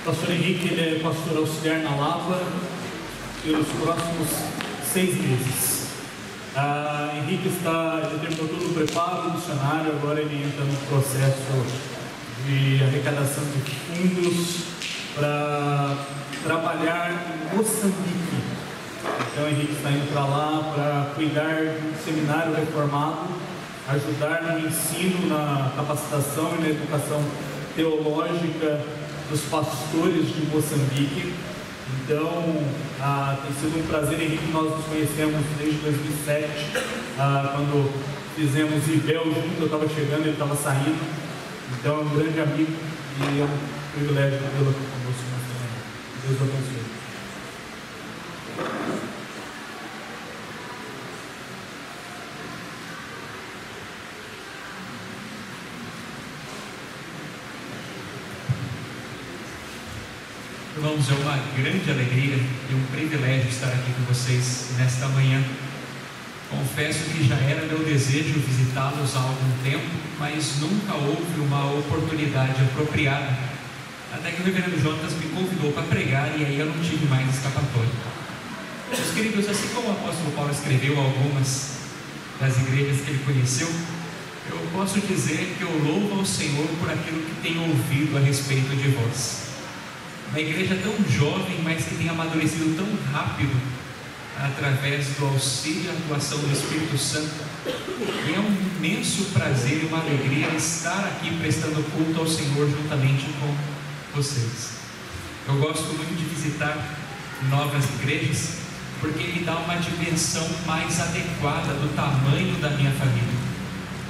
O pastor Henrique, ele é pastor auxiliar na Lapa pelos próximos 6 meses. Henrique ele terminou todo o preparo missionário, agora ele entra no processo de arrecadação de fundos para trabalhar em Moçambique. Então, Henrique está indo para lá para cuidar de um seminário reformado, ajudar no ensino, na capacitação e na educação teológica dos pastores de Moçambique. Então, tem sido um prazer, Henrique. Nós nos conhecemos desde 2007, quando fizemos Ibel junto. Eu estava chegando, ele estava saindo. Então, é um grande amigo e é um privilégio tê-lo aqui conosco nessa manhã. Deus abençoe. Irmãos, é uma grande alegria e um privilégio estar aqui com vocês nesta manhã. Confesso que já era meu desejo visitá-los há algum tempo, mas nunca houve uma oportunidade apropriada, até que o reverendo Jonas me convidou para pregar e aí eu não tive mais escapatória. Meus queridos, assim como o apóstolo Paulo escreveu algumas das igrejas que ele conheceu, eu posso dizer que eu louvo ao Senhor por aquilo que tenho ouvido a respeito de vós. Uma igreja tão jovem, mas que tem amadurecido tão rápido através do auxílio e atuação do Espírito Santo. E é um imenso prazer e uma alegria estar aqui prestando culto ao Senhor juntamente com vocês. Eu gosto muito de visitar novas igrejas porque me dá uma dimensão mais adequada do tamanho da minha família.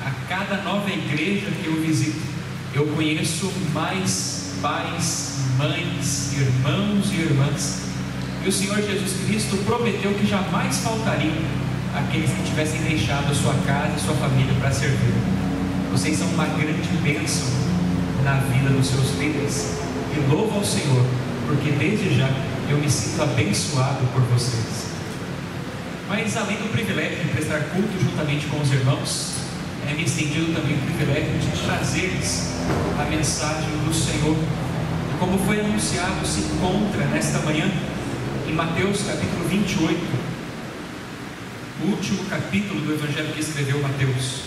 A cada nova igreja que eu visito, eu conheço mais pais, mães, irmãos e irmãs, e o Senhor Jesus Cristo prometeu que jamais faltariam aqueles que tivessem deixado a sua casa e sua família para servir. Vocês são uma grande bênção na vida dos seus líderes, e louvo ao Senhor, porque desde já eu me sinto abençoado por vocês. Mas além do privilégio de prestar culto juntamente com os irmãos, me estendido também o privilégio de trazer-lhes a mensagem do Senhor. E como foi anunciado, se encontra nesta manhã em Mateus capítulo 28, o último capítulo do Evangelho que escreveu Mateus.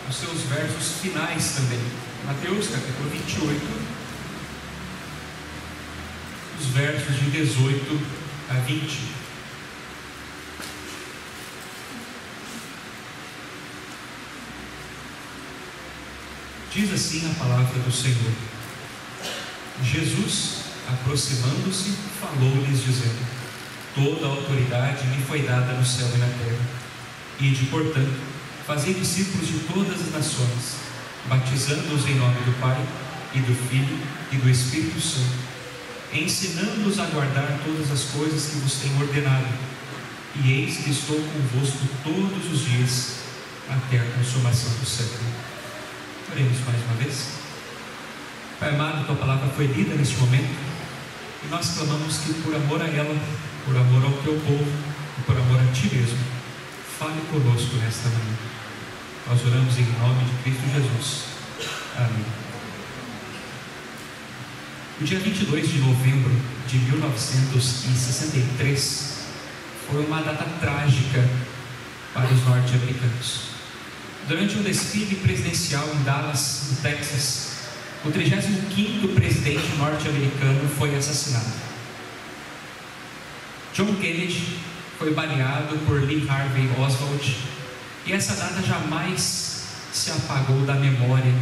Os seus versos finais também. Mateus capítulo 28, os versos de 18 a 20. Diz assim a palavra do Senhor: Jesus, aproximando-se, falou-lhes dizendo: toda a autoridade me foi dada no céu e na terra. Ide, portanto, fazei discípulos de todas as nações, batizando-os em nome do Pai, e do Filho, e do Espírito Santo, ensinando-os a guardar todas as coisas que vos tenho ordenado. E eis que estou convosco todos os dias, até a consumação do século. Oremos mais uma vez. Pai amado, tua palavra foi lida neste momento e nós clamamos que por amor a ela, por amor ao teu povo e por amor a ti mesmo, fale conosco nesta manhã. Nós oramos em nome de Cristo Jesus. Amém. O dia 22 de novembro de 1963 foi uma data trágica para os norte-americanos. Durante um desfile presidencial em Dallas, no Texas, o 35º presidente norte-americano foi assassinado. John Kennedy foi baleado por Lee Harvey Oswald, e essa data jamais se apagou da memória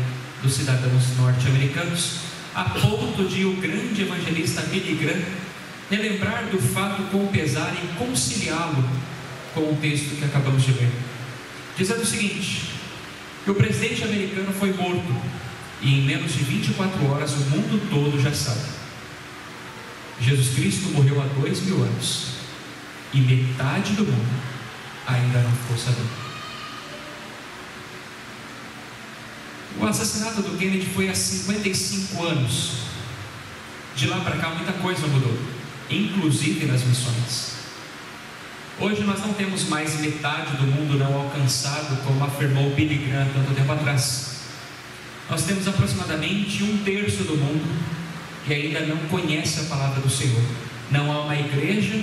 dos cidadãos norte-americanos, a ponto de o grande evangelista Billy Graham relembrar do fato com pesar e conciliá-lo com o texto que acabamos de ler, dizendo o seguinte: que o presidente americano foi morto e em menos de 24 horas o mundo todo já sabe. Jesus Cristo morreu há 2000 anos e metade do mundo ainda não ficou sabendo. O assassinato do Kennedy foi há 55 anos. De lá para cá muita coisa mudou, inclusive nas missões. Hoje nós não temos mais metade do mundo não alcançado, como afirmou Billy Graham tanto tempo atrás. nós temos aproximadamente 1/3 do mundo que ainda não conhece a palavra do Senhor. Não há uma igreja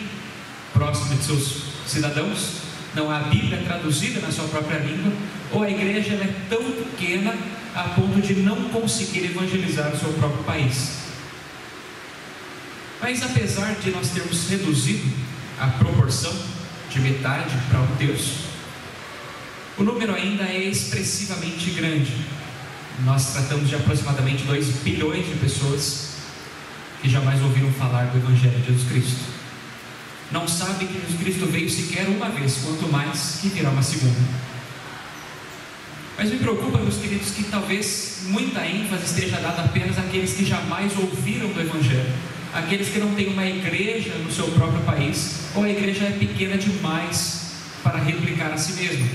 próxima de seus cidadãos, não há a Bíblia traduzida na sua própria língua, ou a igreja ela é tão pequena a ponto de não conseguir evangelizar o seu próprio país. Mas apesar de nós termos reduzido a proporção de metade para 1/3, o número ainda é expressivamente grande. Nós tratamos de aproximadamente 2 bilhões de pessoas que jamais ouviram falar do Evangelho de Jesus Cristo. Não sabem que Jesus Cristo veio sequer uma vez, quanto mais que virá uma segunda. Mas me preocupa, meus queridos, que talvez muita ênfase esteja dada apenas àqueles que jamais ouviram do Evangelho, aqueles que não têm uma igreja no seu próprio país, ou a igreja é pequena demais para replicar a si mesma.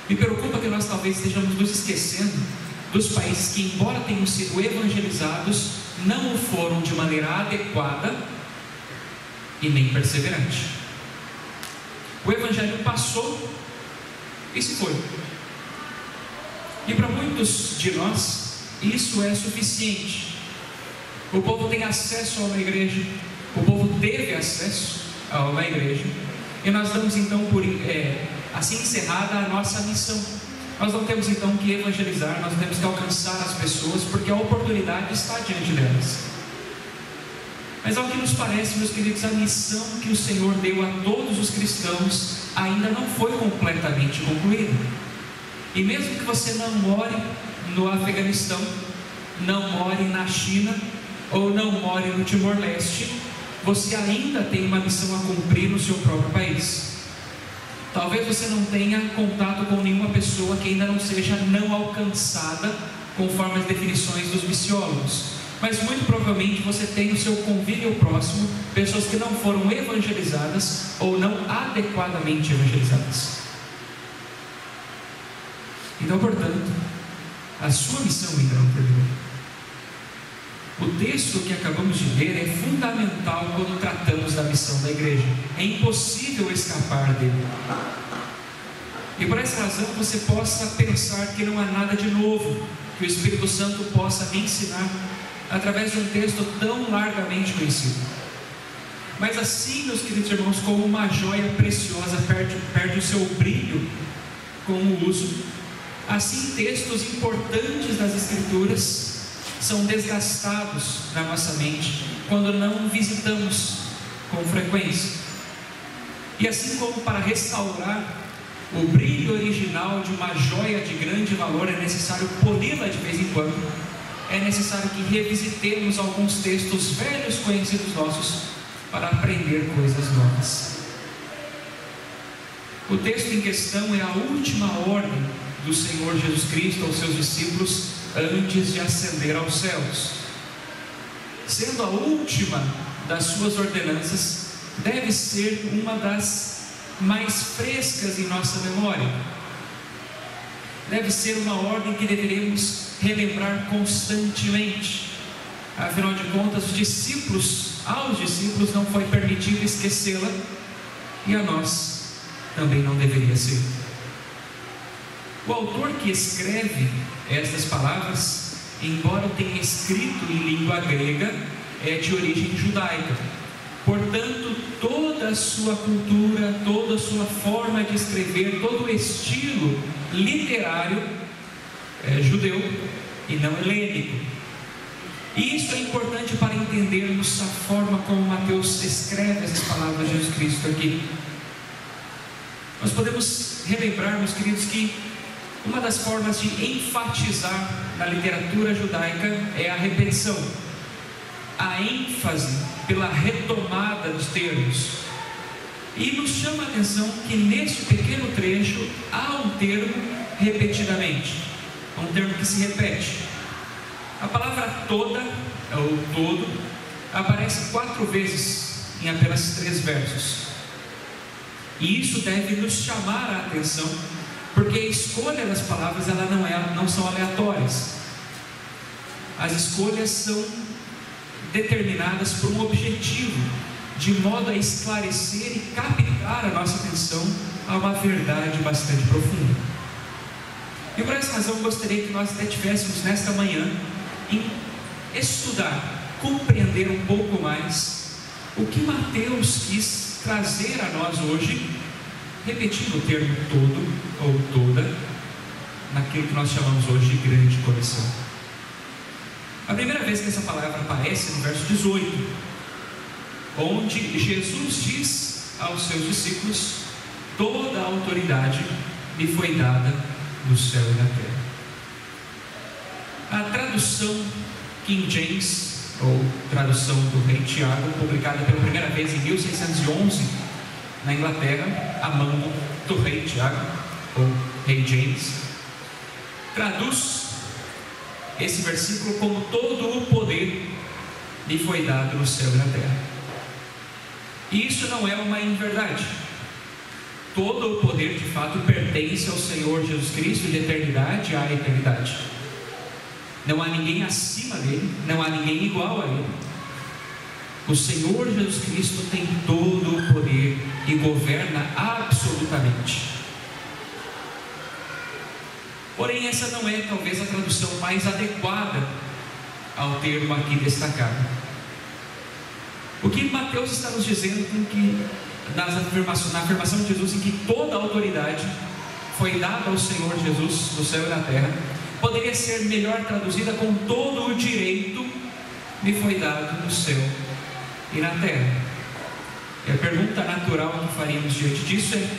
Me preocupa que nós talvez estejamos nos esquecendo dos países que, embora tenham sido evangelizados, não o foram de maneira adequada e nem perseverante. O Evangelho passou e se foi. E para muitos de nós, isso é suficiente. O povo tem acesso a uma igreja, o povo teve acesso a uma igreja, e nós damos então por assim encerrada a nossa missão. Nós não temos então que evangelizar, nós temos que alcançar as pessoas, porque a oportunidade está diante delas. Mas ao que nos parece, meus queridos, a missão que o Senhor deu a todos os cristãos ainda não foi completamente concluída. E mesmo que você não more no Afeganistão, não more na China, ou não more no Timor-Leste, você ainda tem uma missão a cumprir no seu próprio país. Talvez você não tenha contato com nenhuma pessoa que ainda não seja não alcançada, conforme as definições dos missiólogos, mas muito provavelmente você tem no seu convívio próximo pessoas que não foram evangelizadas ou não adequadamente evangelizadas. Então, portanto, a sua missão ainda não terminou. O texto que acabamos de ler é fundamental quando tratamos da missão da igreja. É impossível escapar dele. E por essa razão você possa pensar que não há nada de novo que o Espírito Santo possa me ensinar através de um texto tão largamente conhecido. Mas assim, meus queridos irmãos, como uma joia preciosa perde o seu brilho com o uso, assim textos importantes das Escrituras são desgastados na nossa mente quando não visitamos com frequência. E assim como para restaurar o brilho original de uma joia de grande valor é necessário poli-la de vez em quando, é necessário que revisitemos alguns textos velhos conhecidos nossos para aprender coisas novas. O texto em questão é a última ordem do Senhor Jesus Cristo aos seus discípulos antes de ascender aos céus. Sendo a última das suas ordenanças, deve ser uma das mais frescas em nossa memória. Deve ser uma ordem que deveremos relembrar constantemente. Afinal de contas, aos discípulos não foi permitido esquecê-la, e a nós também não deveria ser. O autor que escreve estas palavras, embora tenha escrito em língua grega, é de origem judaica. Portanto, toda a sua cultura, toda a sua forma de escrever, todo o estilo literário é judeu e não helênico. E isso é importante para entendermos a forma como Mateus escreve essas palavras de Jesus Cristo aqui. Nós podemos relembrar, meus queridos, que uma das formas de enfatizar na literatura judaica é a repetição, a ênfase pela retomada dos termos. E nos chama a atenção que neste pequeno trecho há um termo repetidamente, um termo que se repete. A palavra toda, ou todo, aparece 4 vezes em apenas 3 versos. E isso deve nos chamar a atenção, porque a escolha das palavras não são aleatórias. As escolhas são determinadas por um objetivo, de modo a esclarecer e captar a nossa atenção a uma verdade bastante profunda. E por essa razão eu gostaria que nós até tivéssemos nesta manhã em estudar, compreender um pouco mais o que Mateus quis trazer a nós hoje, repetindo o termo todo ou toda, naquilo que nós chamamos hoje de grande comissão. A primeira vez que essa palavra aparece no verso 18, onde Jesus diz aos seus discípulos: toda a autoridade lhe foi dada no céu e na terra. A tradução King James, ou tradução do Rei Tiago, publicada pela primeira vez em 1611 na Inglaterra, a mão do Rei Tiago, ou Rei James, traduz esse versículo como: todo o poder lhe foi dado no céu e na terra. E isso não é uma inverdade. Todo o poder de fato pertence ao Senhor Jesus Cristo, de eternidade a eternidade. Não há ninguém acima dele, não há ninguém igual a ele. O Senhor Jesus Cristo tem todo o poder e governa absolutamente. Porém, essa não é talvez a tradução mais adequada ao termo aqui destacado. O que Mateus está nos dizendo com que, na afirmação de Jesus, em que toda a autoridade foi dada ao Senhor Jesus no céu e na terra, poderia ser melhor traduzida com: todo o direito me foi dado no céu e na terra. E a pergunta natural que faríamos diante disso é: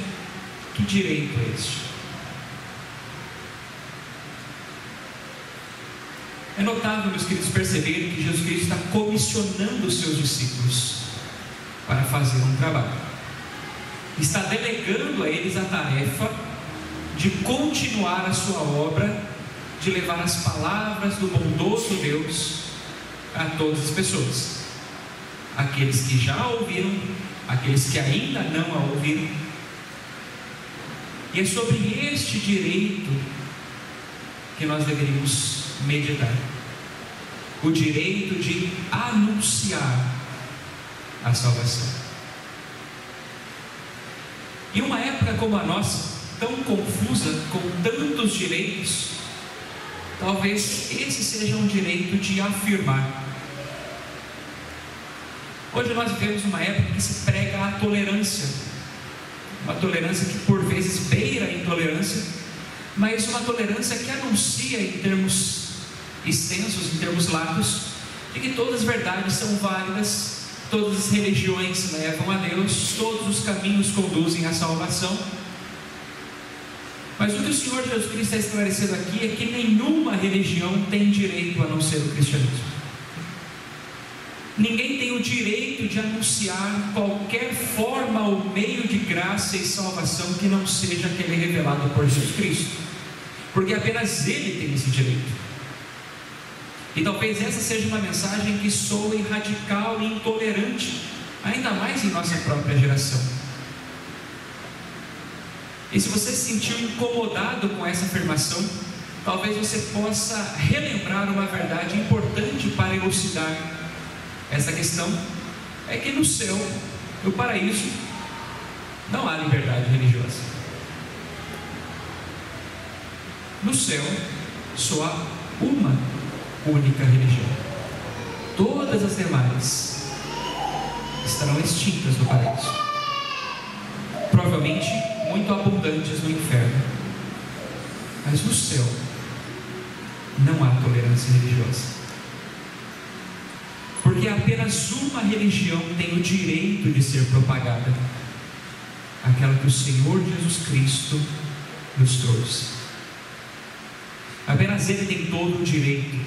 que direito é este? É notável, meus queridos, perceberem que Jesus Cristo está comissionando os seus discípulos para fazer um trabalho. Está delegando a eles a tarefa de continuar a sua obra, de levar as palavras do bondoso Deus a todas as pessoas, aqueles que já a ouviram, aqueles que ainda não a ouviram. E é sobre este direito que nós deveríamos meditar: o direito de anunciar a salvação. Em uma época como a nossa, tão confusa, com tantos direitos, talvez esse seja um direito de afirmar. Hoje nós vivemos uma época que se prega a tolerância, uma tolerância que por vezes beira a intolerância, mas uma tolerância que anuncia em termos extensos, em termos latos, de que todas as verdades são válidas, todas as religiões levam a Deus, todos os caminhos conduzem à salvação. Mas o que o Senhor Jesus Cristo está esclarecendo aqui é que nenhuma religião tem direito a não ser o cristianismo. Ninguém tem o direito de anunciar qualquer forma ou meio de graça e salvação que não seja aquele revelado por Jesus Cristo, porque apenas Ele tem esse direito. E talvez essa seja uma mensagem que soe radical e intolerante, ainda mais em nossa própria geração. E se você se sentiu incomodado com essa afirmação, talvez você possa relembrar uma verdade importante para elucidar essa questão: é que no céu, no paraíso, não há liberdade religiosa. No céu só há uma única religião. Todas as demais estarão extintas no paraíso, provavelmente muito abundantes no inferno. Mas no céu não há tolerância religiosa, porque apenas uma religião tem o direito de ser propagada: aquela que o Senhor Jesus Cristo nos trouxe. Apenas Ele tem todo o direito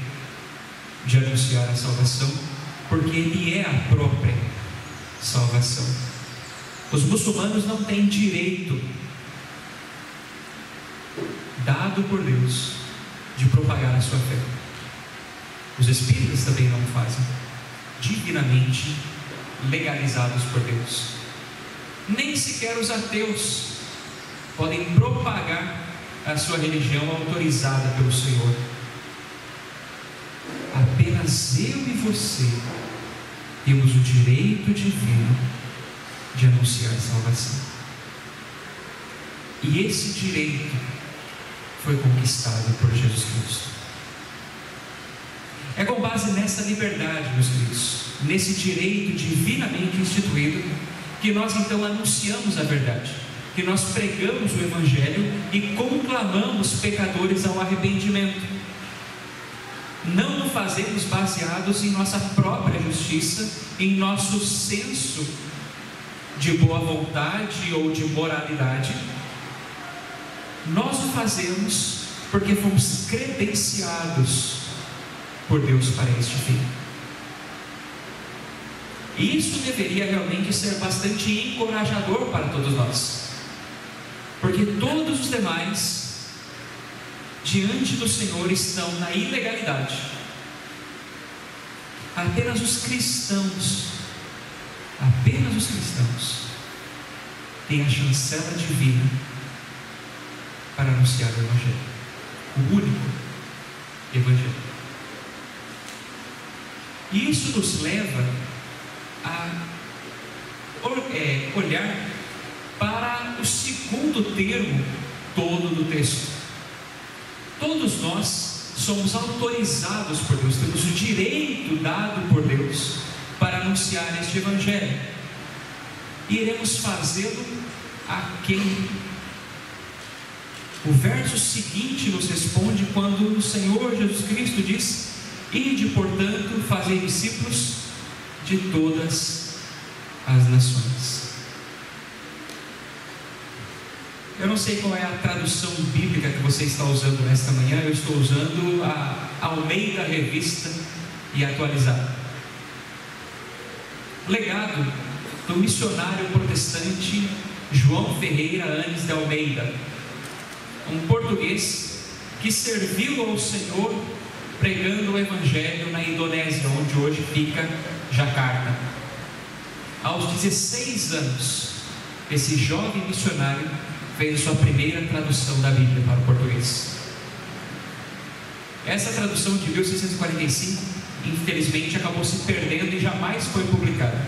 de anunciar a salvação, porque Ele é a própria salvação. Os muçulmanos não têm direito dado por Deus de propagar a sua fé. Os espíritas também não fazem, divinamente legalizados por Deus. Nem sequer os ateus podem propagar a sua religião autorizada pelo Senhor. Apenas eu e você temos o direito divino de anunciar a salvação. E esse direito foi conquistado por Jesus Cristo. É com base nessa liberdade, meus queridos, nesse direito divinamente instituído, que nós então anunciamos a verdade, que nós pregamos o Evangelho e conclamamos pecadores ao arrependimento. Não o fazemos baseados em nossa própria justiça, em nosso senso de boa vontade ou de moralidade. Nós o fazemos porque fomos credenciados por Deus para este fim. E isso deveria realmente ser bastante encorajador para todos nós, porque todos os demais diante do Senhor estão na ilegalidade. Apenas os cristãos têm a chancela divina para anunciar o Evangelho, o único Evangelho. E isso nos leva a olhar para o segundo termo todo do texto. Todos nós somos autorizados por Deus, temos o direito dado por Deus para anunciar este Evangelho. E iremos fazê-lo a quem? O verso seguinte nos responde quando o Senhor Jesus Cristo diz: ide, portanto, fazei discípulos de todas as nações. Eu não sei qual é a tradução bíblica que você está usando nesta manhã. Eu estou usando a Almeida Revista e Atualizada. Legado do missionário protestante João Ferreira Anes de Almeida, um português que serviu ao Senhor pregando o Evangelho na Indonésia, onde hoje fica Jacarta. Aos 16 anos, esse jovem missionário fez sua primeira tradução da Bíblia para o português. Essa tradução de 1645, infelizmente, acabou se perdendo e jamais foi publicada.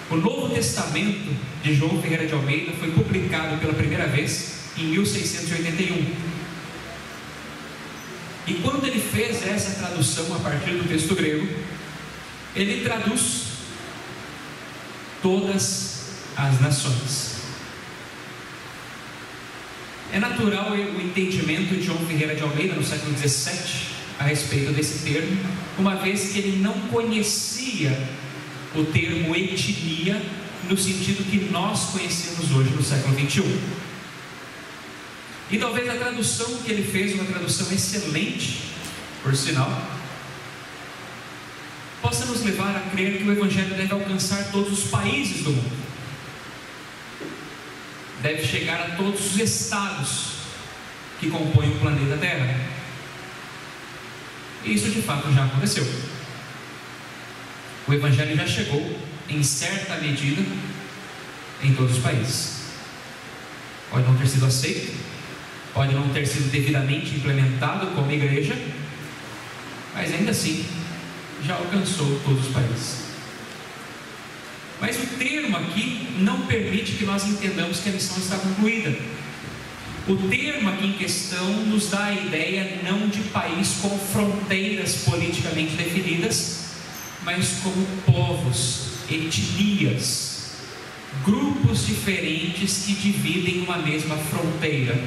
O Novo Testamento de João Ferreira de Almeida foi publicado pela primeira vez em 1681. E quando ele fez essa tradução a partir do texto grego, ele traduz todas as nações. É natural o entendimento de João Ferreira de Almeida no século XVII a respeito desse termo, uma vez que ele não conhecia o termo etnia no sentido que nós conhecemos hoje no século XXI. E talvez a tradução que ele fez, uma tradução excelente, por sinal, possa nos levar a crer que o Evangelho deve alcançar todos os países do mundo, deve chegar a todos os estados que compõem o planeta Terra. E isso de fato já aconteceu. O Evangelho já chegou, em certa medida, em todos os países. Pode não ter sido aceito, pode não ter sido devidamente implementado como igreja, mas ainda assim já alcançou todos os países. Mas o termo aqui não permite que nós entendamos que a missão está concluída. O termo aqui em questão nos dá a ideia não de país com fronteiras politicamente definidas, mas como povos, etnias, grupos diferentes que dividem uma mesma fronteira.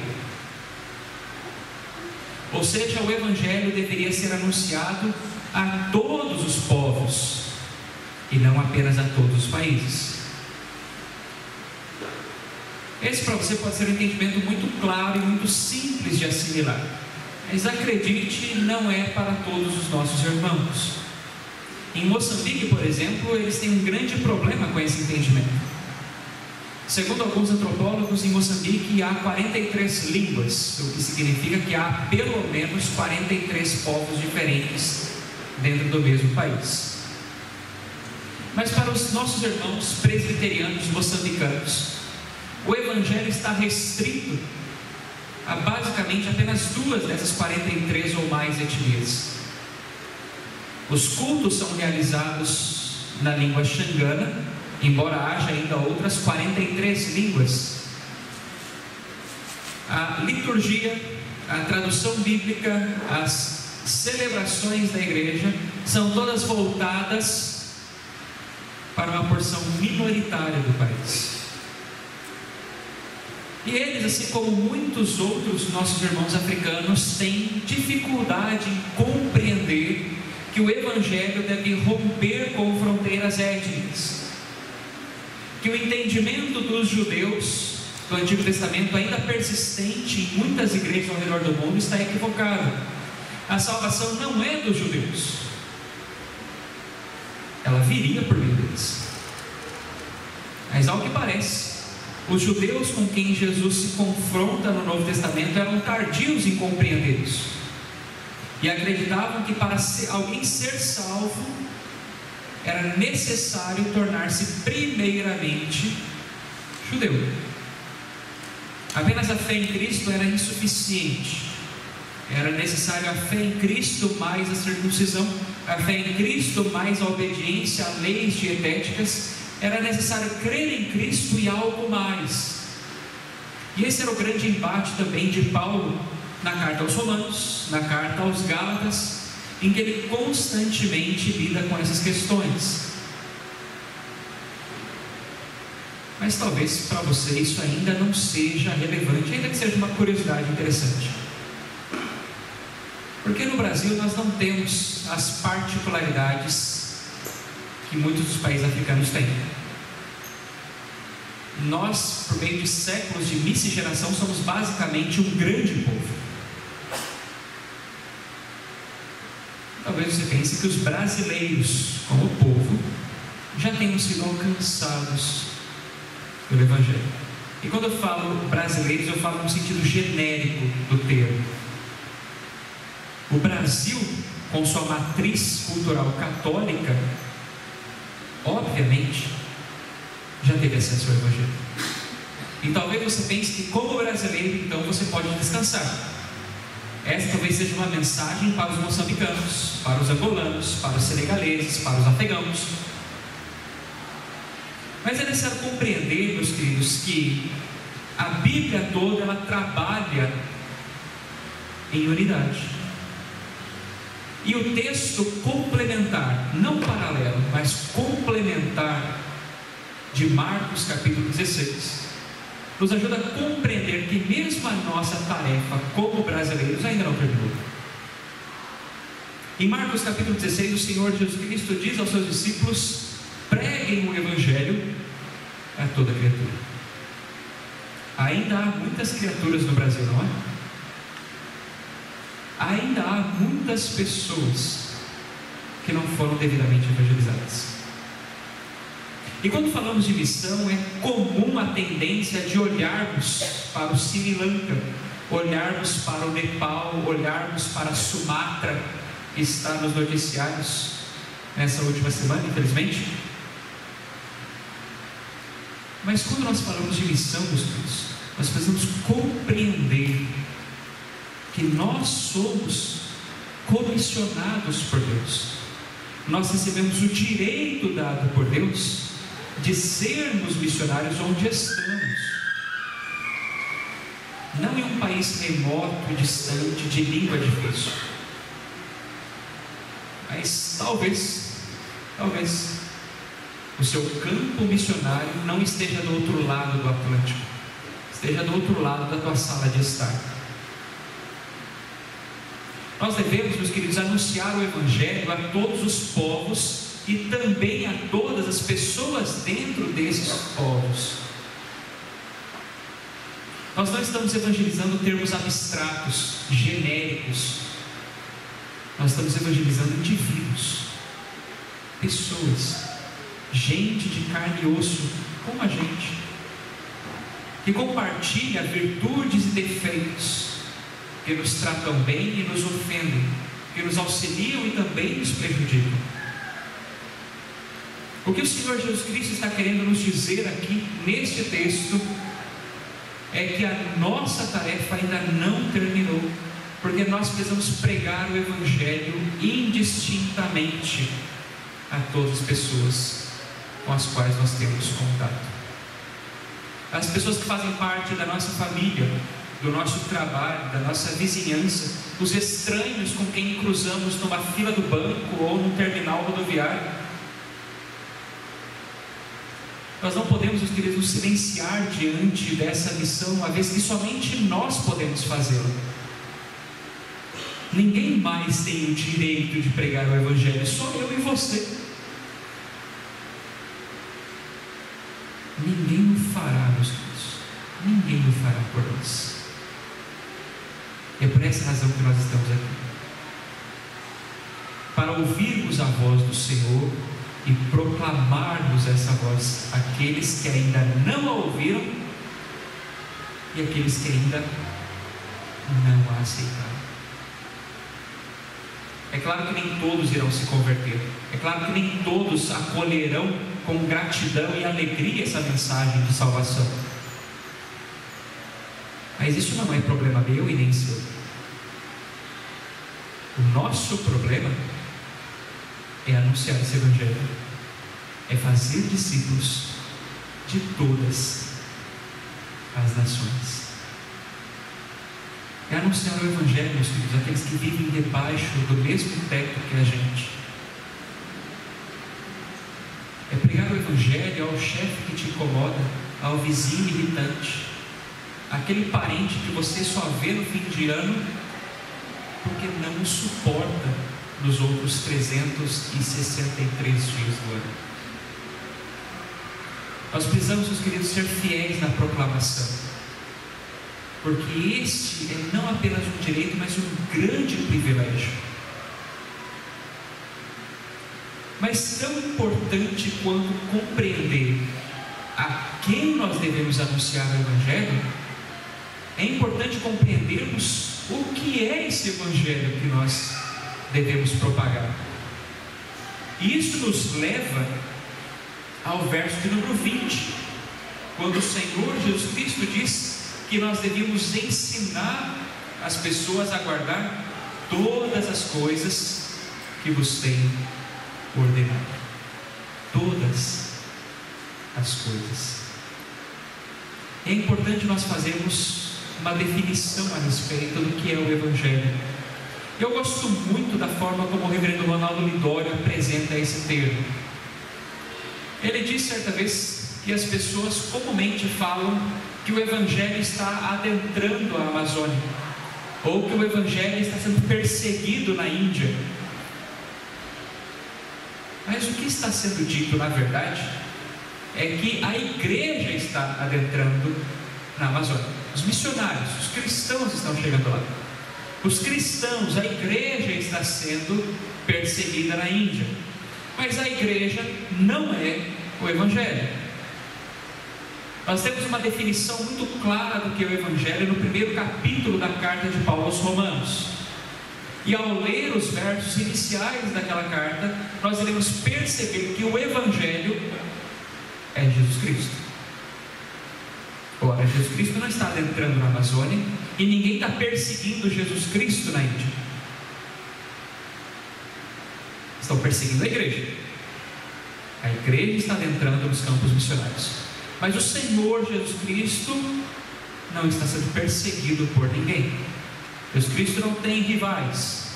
Ou seja, o Evangelho deveria ser anunciado a todos os povos e não apenas a todos os países. Esse para você pode ser um entendimento muito claro e muito simples de assimilar, mas acredite, não é para todos os nossos irmãos. Em Moçambique, por exemplo, eles têm um grande problema com esse entendimento. Segundo alguns antropólogos, em Moçambique há 43 línguas, o que significa que há pelo menos 43 povos diferentes dentro do mesmo país. Mas para os nossos irmãos presbiterianos moçambicanos, o Evangelho está restrito a basicamente apenas 2 dessas 43 ou mais etnias. Os cultos são realizados na língua xangana, embora haja ainda outras 43 línguas. A liturgia a tradução bíblica, as celebrações da igreja são todas voltadas para uma porção minoritária do país. E eles, assim como muitos outros nossos irmãos africanos, têm dificuldade em compreender que o Evangelho deve romper com fronteiras étnicas, que o entendimento dos judeus do Antigo Testamento, ainda persistente em muitas igrejas ao redor do mundo, está equivocado. A salvação não é dos judeus, ela viria por meio deles. Mas ao que parece, os judeus com quem Jesus se confronta no Novo Testamento eram tardios em compreender isso, e acreditavam que para alguém ser salvo era necessário tornar-se primeiramente judeu. Apenas a fé em Cristo era insuficiente, era necessário a fé em Cristo mais a circuncisão, a fé em Cristo mais a obediência a leis dietéticas. Era necessário crer em Cristo e algo mais. E esse era o grande embate também de Paulo na carta aos Romanos, na carta aos Gálatas, em que ele constantemente lida com essas questões. Mas talvez para você isso ainda não seja relevante, ainda que seja uma curiosidade interessante. Porque no Brasil nós não temos as particularidades que muitos dos países africanos têm. Nós, por meio de séculos de miscigenação, somos basicamente um grande povo. Talvez você pense que os brasileiros, como povo, já tenham sido alcançados pelo Evangelho. E quando eu falo brasileiros, eu falo no sentido genérico do termo. O Brasil, com sua matriz cultural católica, obviamente, já teve acesso ao Evangelho. E talvez você pense que, como brasileiro, então você pode descansar. Essa talvez seja uma mensagem para os moçambicanos, para os angolanos, para os senegaleses, para os afegãos. Mas é necessário compreender, meus queridos, que a Bíblia toda ela trabalha em unidade. E o texto complementar, não paralelo, mas complementar, de Marcos capítulo 16, nos ajuda a compreender que mesmo a nossa tarefa como brasileiros ainda não terminou. Em Marcos capítulo 16, o Senhor Jesus Cristo diz aos seus discípulos: preguem o Evangelho a toda criatura. Ainda há muitas criaturas no Brasil, não é? Ainda há muitas pessoas que não foram devidamente evangelizadas. E quando falamos de missão, é comum a tendência de olharmos para o Sri Lanka, olharmos para o Nepal, olharmos para a Sumatra, que está nos noticiários nessa última semana, infelizmente. Mas quando nós falamos de missão, meus filhos, nós precisamos compreender que nós somos comissionados por Deus. Nós recebemos o direito dado por Deus de sermos missionários onde estamos, não em um país remoto e distante, de língua difícil, mas talvez o seu campo missionário não esteja do outro lado do Atlântico, esteja do outro lado da tua sala de estar. Nós devemos, meus queridos, anunciar o Evangelho a todos os povos e também a todas as pessoas dentro desses povos. Nós não estamos evangelizando termos abstratos, genéricos. Nós estamos evangelizando indivíduos, pessoas, gente de carne e osso, como a gente, que compartilha virtudes e defeitos, que nos tratam bem e nos ofendem, que nos auxiliam e também nos prejudicam. O que o Senhor Jesus Cristo está querendo nos dizer aqui neste texto é que a nossa tarefa ainda não terminou, porque nós precisamos pregar o Evangelho indistintamente a todas as pessoas com as quais nós temos contato. As pessoas que fazem parte da nossa família, do nosso trabalho, da nossa vizinhança, os estranhos com quem cruzamos numa fila do banco ou num terminal rodoviário. Nós não podemos, meus queridos, nos silenciar diante dessa missão, uma vez que somente nós podemos fazê-la. Ninguém mais tem o direito de pregar o Evangelho, só eu e você. Ninguém o fará, meus queridos. Ninguém o fará por nós. E é por essa razão que nós estamos aqui, para ouvirmos a voz do Senhor e proclamarmos essa voz àqueles que ainda não a ouviram e àqueles que ainda não a aceitaram. É claro que nem todos irão se converter, é claro que nem todos acolherão com gratidão e alegria essa mensagem de salvação, mas isso não é problema meu e nem seu. O nosso problema é anunciar esse Evangelho, é fazer discípulos de todas as nações, é anunciar o Evangelho, meus filhos, aqueles que vivem debaixo do mesmo teto que a gente, é pregar o Evangelho ao chefe que te incomoda, ao vizinho irritante, aquele parente que você só vê no fim de ano porque não o suporta nos outros 363 dias do ano. Nós precisamos, meus queridos, ser fiéis na proclamação, porque este é não apenas um direito, mas um grande privilégio. Mas tão importante quanto compreender a quem nós devemos anunciar o Evangelho, é importante compreendermos o que é esse Evangelho que nós devemos propagar. E isso nos leva ao verso de número 20, quando o Senhor Jesus Cristo diz que nós devíamos ensinar as pessoas a guardar todas as coisas que vos tenho ordenado. Todas as coisas. É importante nós fazermos uma definição a respeito do que é o Evangelho. Eu gosto muito da forma como o reverendo Ronaldo Lidório apresenta esse termo. Ele disse certa vez que as pessoas comumente falam que o Evangelho está adentrando a Amazônia, ou que o Evangelho está sendo perseguido na Índia. Mas o que está sendo dito, na verdade, é que a igreja está adentrando na Amazônia. Os missionários, os cristãos estão chegando lá. Os cristãos, a igreja está sendo perseguida na Índia. Mas a igreja não é o Evangelho. Nós temos uma definição muito clara do que é o Evangelho no primeiro capítulo da carta de Paulo aos Romanos. E ao ler os versos iniciais daquela carta, nós iremos perceber que o Evangelho é Jesus Cristo. Ora, Jesus Cristo não está adentrando na Amazônia e ninguém está perseguindo Jesus Cristo na Índia. Estão perseguindo a igreja. A igreja está adentrando nos campos missionários. Mas o Senhor Jesus Cristo não está sendo perseguido por ninguém. Jesus Cristo não tem rivais.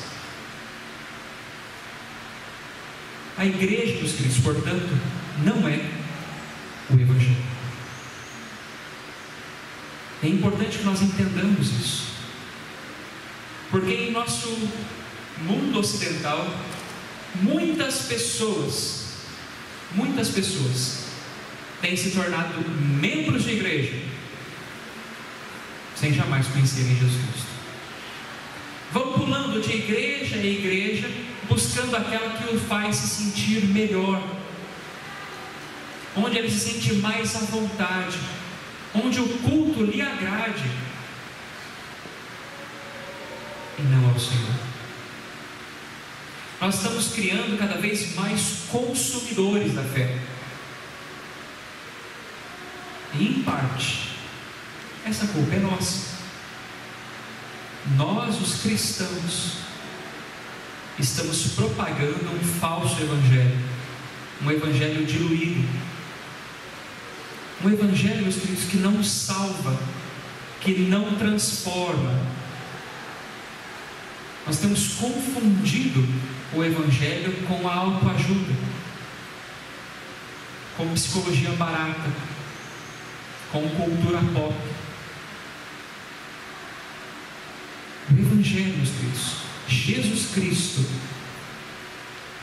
A igreja dos Cristos, portanto, não é o Evangelho. É importante que nós entendamos isso, porque em nosso mundo ocidental, muitas pessoas têm se tornado membros de igreja sem jamais conhecerem Jesus Cristo. Vão pulando de igreja em igreja, buscando aquela que o faz se sentir melhor, onde ele se sente mais à vontade, onde o culto lhe agrade, e não ao Senhor. Nós estamos criando cada vez mais consumidores da fé, e em parte essa culpa é nossa. Nós, os cristãos, estamos propagando um falso evangelho, um evangelho diluído, um evangelho, meus queridos, que não salva, que não transforma. Nós temos confundido o Evangelho com a autoajuda, com psicologia barata, com cultura pop. O Evangelho, meus queridos, Jesus Cristo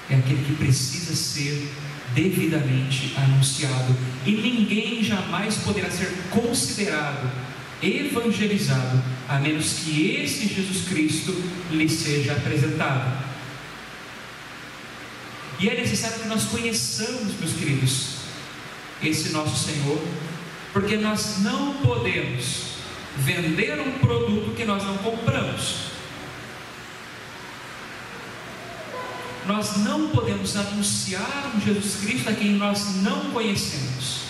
é aquele que precisa ser devidamente anunciado, e ninguém jamais poderá ser considerado evangelizado a menos que esse Jesus Cristo lhe seja apresentado. E é necessário que nós conheçamos, meus queridos, esse nosso Senhor, porque nós não podemos vender um produto que nós não compramos. Nós não podemos anunciar um Jesus Cristo a quem nós não conhecemos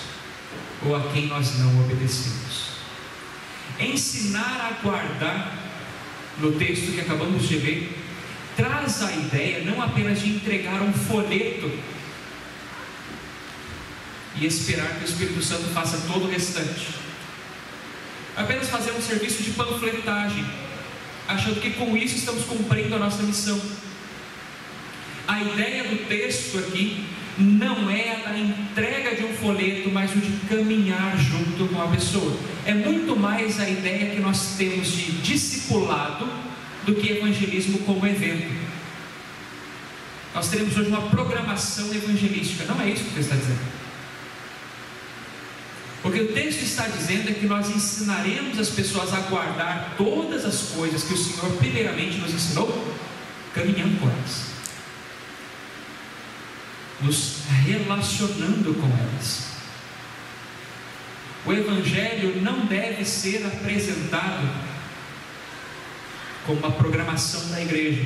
ou a quem nós não obedecemos. Ensinar a guardar, no texto que acabamos de ler, traz a ideia não apenas de entregar um folheto e esperar que o Espírito Santo faça todo o restante, apenas fazer um serviço de panfletagem, achando que com isso estamos cumprindo a nossa missão. A ideia do texto aqui não é a da entrega de um folheto, mas o de caminhar junto com a pessoa. É muito mais a ideia que nós temos de discipulado do que evangelismo como evento. Nós teremos hoje uma programação evangelística. Não é isso que o texto está dizendo. O que o texto está dizendo é que nós ensinaremos as pessoas a guardar todas as coisas que o Senhor primeiramente nos ensinou, caminhando com elas, nos relacionando com elas. O Evangelho não deve ser apresentado como uma programação da igreja,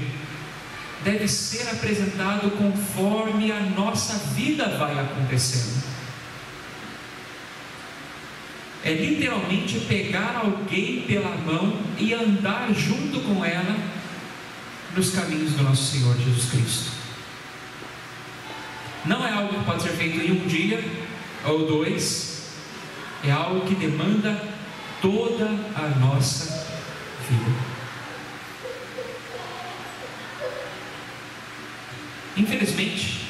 deve ser apresentado conforme a nossa vida vai acontecendo. É literalmente pegar alguém pela mão e andar junto com ela nos caminhos do nosso Senhor Jesus Cristo. Não é algo que pode ser feito em um dia ou dois, é algo que demanda toda a nossa vida. Infelizmente,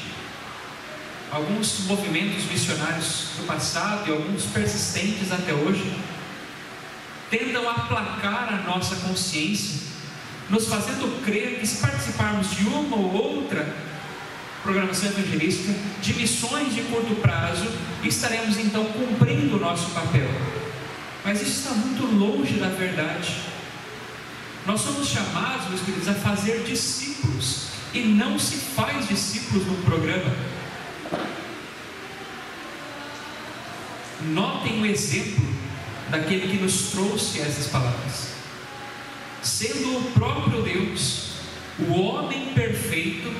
alguns movimentos missionários do passado e alguns persistentes até hoje tentam aplacar a nossa consciência, nos fazendo crer que, se participarmos de uma ou outra programação evangelística, de missões de curto prazo, estaremos então cumprindo o nosso papel. Mas isso está muito longe da verdade. Nós somos chamados, meus queridos, a fazer discípulos, e não se faz discípulos num programa. Notem o exemplo daquele que nos trouxe essas palavras. Sendo o próprio Deus, o homem perfeito,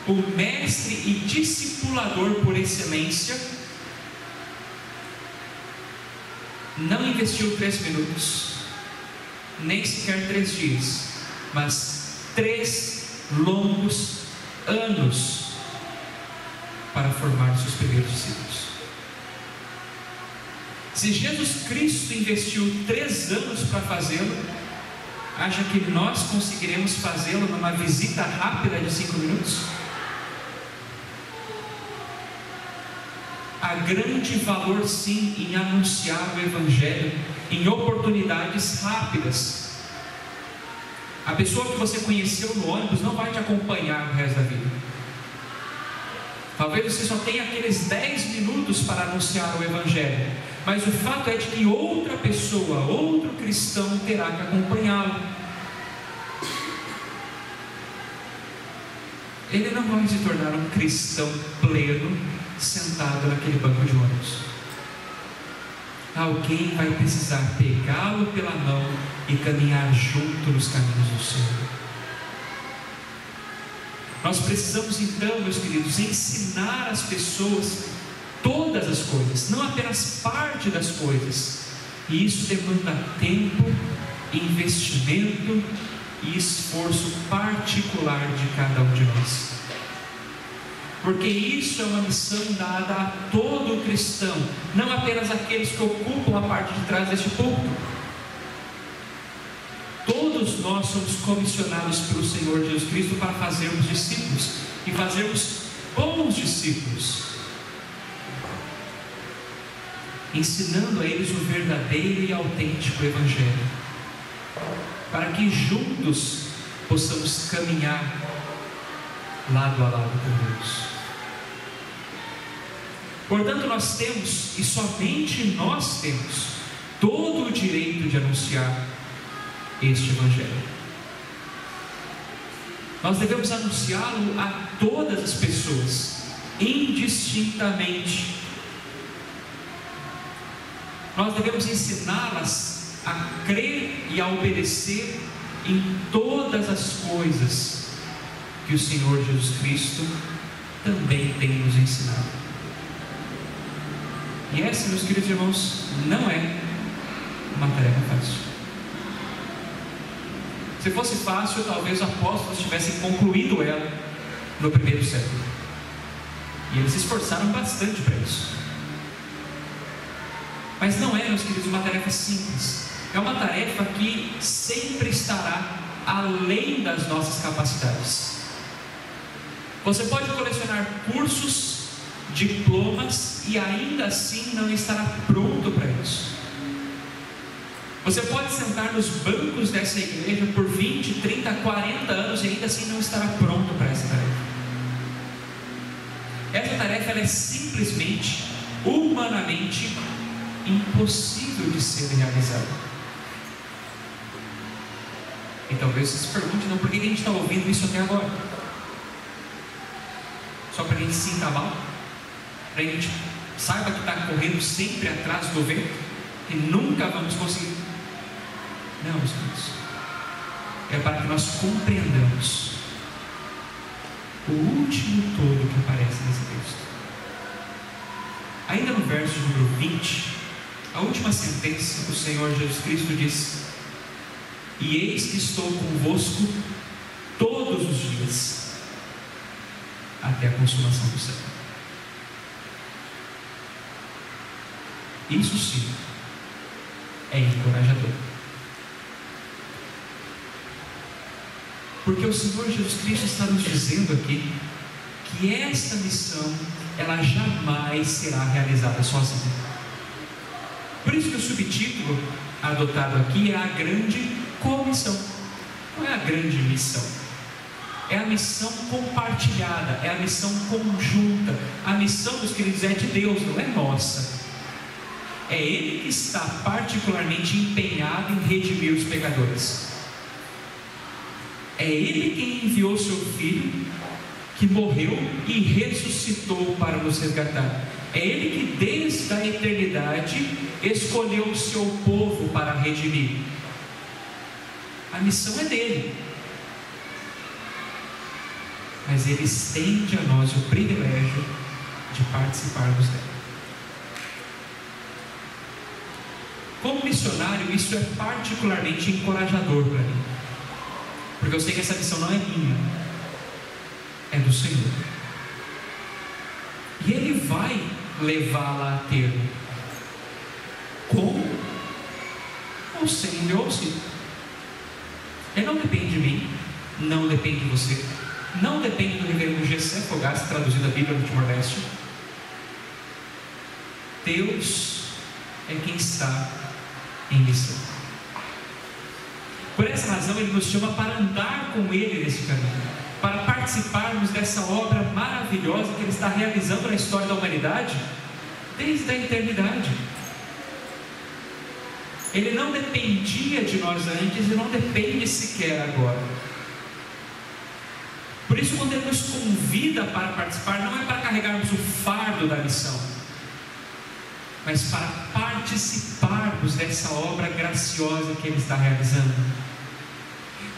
o mestre e discipulador por excelência, não investiu 3 minutos, nem sequer 3 dias, mas 3 longos anos para formar seus primeiros discípulos. Se Jesus Cristo investiu 3 anos para fazê-lo, acha que nós conseguiremos fazê-lo numa visita rápida de 5 minutos? Há grande valor sim em anunciar o Evangelho em oportunidades rápidas. A pessoa que você conheceu no ônibus não vai te acompanhar o resto da vida. Talvez você só tenha aqueles 10 minutos para anunciar o Evangelho, mas o fato é de que outra pessoa, outro cristão terá que acompanhá-lo. Ele não vai se tornar um cristão pleno sentado naquele banco de ônibus. Alguém vai precisar pegá-lo pela mão e caminhar junto nos caminhos do Senhor. Nós precisamos então, meus queridos, ensinar as pessoas todas as coisas, não apenas parte das coisas. E isso demanda tempo, investimento e esforço particular de cada um de nós. Porque isso é uma missão dada a todo cristão, não apenas aqueles que ocupam a parte de trás deste púlpito. todos nós somos comissionados pelo Senhor Jesus Cristo para fazermos discípulos e fazermos bons discípulos, ensinando a eles o verdadeiro e autêntico Evangelho, para que juntos possamos caminhar lado a lado com Deus. Portanto, nós temos, e somente nós temos, todo o direito de anunciar este Evangelho. Nós devemos anunciá-lo a todas as pessoas, indistintamente. Nós devemos ensiná-las a crer e a obedecer em todas as coisas que o Senhor Jesus Cristo também tem nos ensinado. E essa, meus queridos irmãos, não é uma tarefa fácil. Se fosse fácil, talvez os apóstolos tivessem concluído ela no primeiro século. E eles se esforçaram bastante para isso. Mas não é, meus queridos, uma tarefa simples. É uma tarefa que sempre estará além das nossas capacidades. Você pode colecionar cursos, diplomas e ainda assim não estará pronto para isso. Você pode sentar nos bancos dessa igreja por 20, 30, 40 anos e ainda assim não estará pronto para essa tarefa. Essa tarefa ela é simplesmente, humanamente, impossível de ser realizada. E talvez você se pergunte, não, por que a gente está ouvindo isso até agora? Só para a gente se sinta mal? Para a gente saiba que está correndo sempre atrás do vento e nunca vamos conseguir? Não, meus queridos, é para que nós compreendamos o último todo que aparece nesse texto. Ainda no verso número 20, a última sentença, o Senhor Jesus Cristo diz: e eis que estou convosco todos os dias, até a consumação do século. Isso sim é encorajador, porque o Senhor Jesus Cristo está nos dizendo aqui que esta missão ela jamais será realizada sozinha. Por isso que o subtítulo adotado aqui é a grande comissão. Não é a grande missão, é a missão compartilhada, é a missão conjunta. A missão, meus queridos, é de Deus, não é nossa. É Ele que está particularmente empenhado em redimir os pecadores. É Ele quem enviou seu Filho, que morreu e ressuscitou para nos resgatar. É Ele que desde a eternidade escolheu o seu povo para redimir. A missão é dele, mas Ele estende a nós o privilégio de participarmos dela. Como missionário, isso é particularmente encorajador para mim, porque eu sei que essa missão não é minha, é do Senhor, e Ele vai levá-la a termo. Como? Ou sem o meu auxílio. Ele não depende de mim, não depende de você, não depende do reverendo Gessé Fogaça, traduzindo a Bíblia no Timor-Leste. Deus é quem está em missão. Por essa razão Ele nos chama para andar com Ele nesse caminho, para participarmos dessa obra maravilhosa que Ele está realizando na história da humanidade desde a eternidade. Ele não dependia de nós antes e não depende sequer agora. Por isso, quando Ele nos convida para participar, não é para carregarmos o fardo da missão, mas para participarmos dessa obra graciosa que Ele está realizando,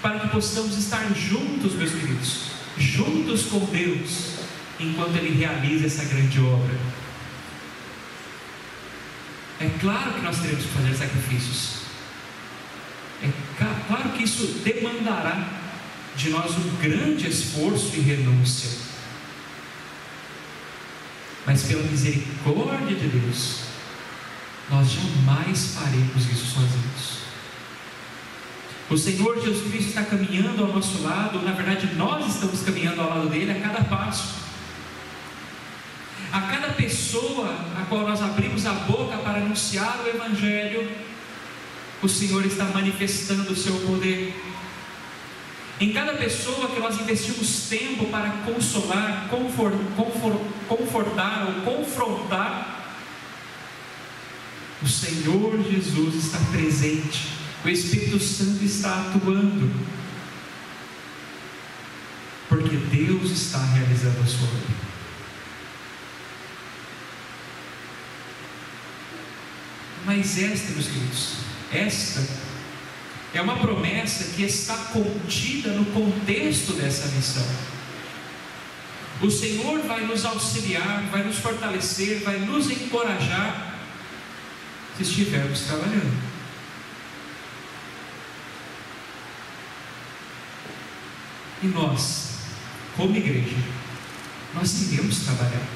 para que possamos estar juntos, meus queridos, juntos com Deus, enquanto Ele realiza essa grande obra. É claro que nós teremos que fazer sacrifícios, é claro que isso demandará de nós um grande esforço e renúncia, mas pela misericórdia de Deus, nós jamais faremos isso sozinhos. O Senhor Jesus Cristo está caminhando ao nosso lado, na verdade nós estamos caminhando ao lado dele a cada passo. A cada pessoa a qual nós abrimos a boca para anunciar o Evangelho, o Senhor está manifestando o seu poder. Em cada pessoa que nós investimos tempo para consolar, confortar ou confrontar, o Senhor Jesus está presente, o Espírito Santo está atuando, porque Deus está realizando a sua obra. Mas esta, meus queridos, esta é uma promessa que está contida no contexto dessa missão. O Senhor vai nos auxiliar, vai nos fortalecer, vai nos encorajar, se estivermos trabalhando. E nós, como igreja, nós iremos trabalhar.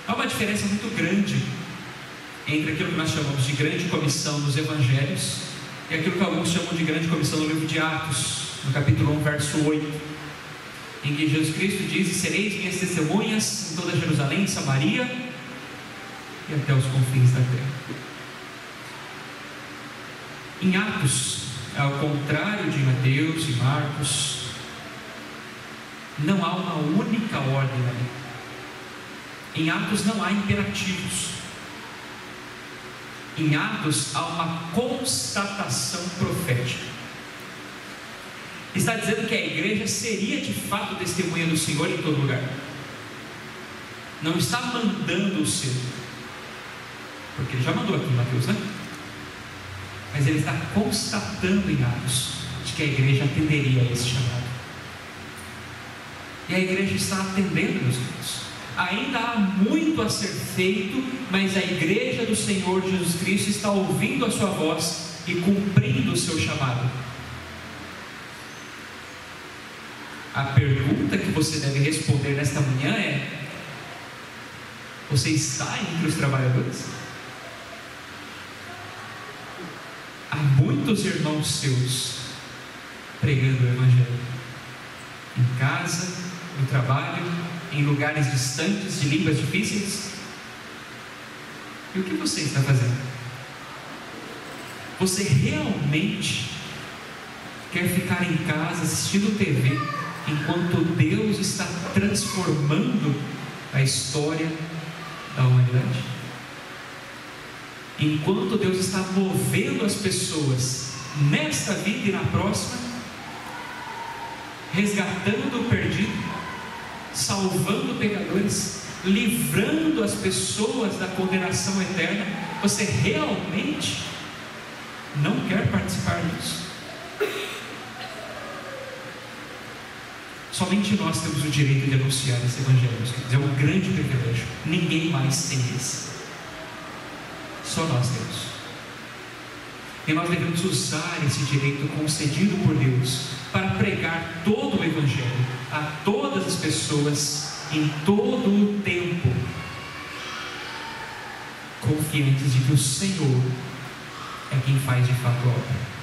Há uma diferença muito grande entre aquilo que nós chamamos de grande comissão nos evangelhos e aquilo que alguns chamam de grande comissão no livro de Atos, no capítulo 1, verso 8, em que Jesus Cristo diz: sereis minhas testemunhas em toda Jerusalém, Samaria e até os confins da terra. Em Atos, ao contrário de Mateus e Marcos, não há uma única ordem ali. Em Atos não há imperativos. Em Atos há uma constatação profética. Está dizendo que a igreja seria de fato testemunha do Senhor em todo lugar. Não está mandando o ser, porque ele já mandou aqui em Mateus, né? Mas ele está constatando em Atos de que a igreja atenderia a esse chamado. E a igreja está atendendo, meus filhos. Ainda há muito a ser feito, mas a igreja do Senhor Jesus Cristo está ouvindo a sua voz e cumprindo o seu chamado. A pergunta que você deve responder nesta manhã é: você está entre os trabalhadores? Há muitos irmãos seus pregando o Evangelho, em casa, no trabalho, em lugares distantes, de línguas difíceis. E o que você está fazendo? Você realmente quer ficar em casa assistindo TV enquanto Deus está transformando a história da humanidade? Enquanto Deus está movendo as pessoas nesta vida e na próxima, resgatando o perdido, salvando pecadores, livrando as pessoas da condenação eterna, você realmente não quer participar disso? Somente nós temos o direito de anunciar esse Evangelho, meus queridos. É um grande privilégio, ninguém mais tem esse. Só nós temos. E nós devemos usar esse direito concedido por Deus para pregar todo o Evangelho a todas as pessoas em todo o tempo, confiantes de que o Senhor é quem faz de fato a obra.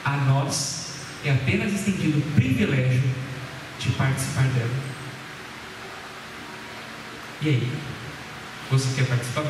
A nós é apenas estendido o privilégio de participar dela. E aí, você quer participar?